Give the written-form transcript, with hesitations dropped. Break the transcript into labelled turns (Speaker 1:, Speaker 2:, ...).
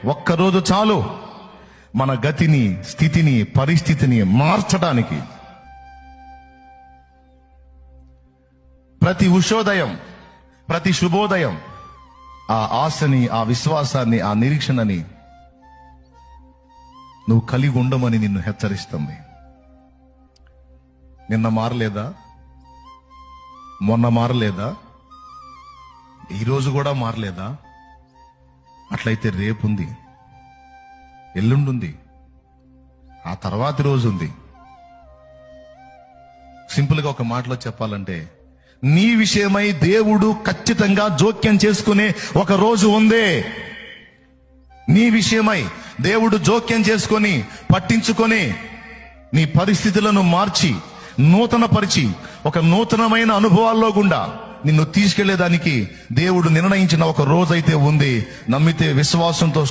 Speaker 1: ఒక్కరోజు చాలు మన గతిని, స్థితిని, పరిస్థితిని మార్చడానికి. ప్రతి ఉషోదయం, ప్రతి శుభోదయం ఆ ఆశని, ఆ విశ్వాసాన్ని, ఆ నిరీక్షణని నువ్వు కలిగి ఉండమని నిన్ను హెచ్చరిస్తుంది. నిన్న మారలేదా? మొన్న మారలేదా? ఈరోజు కూడా మారలేదా? అట్లయితే రేపుంది, ఎల్లుండుంది, ఆ తర్వాతి రోజు ఉంది. సింపుల్గా ఒక మాటలో చెప్పాలంటే, నీ విషయమై దేవుడు ఖచ్చితంగా జోక్యం చేసుకునే ఒక రోజు ఉంది. నీ విషయమై దేవుడు జోక్యం చేసుకొని, పట్టించుకొని, నీ పరిస్థితులను మార్చి, నూతనపరిచి, ఒక నూతనమైన అనుభవాల్లో గుండా నిన్ను తీసుకెళ్లేదానికి దేవుడు నిర్ణయించిన ఒక రోజైతే ఉంది. నమ్మితే విశ్వాసంతో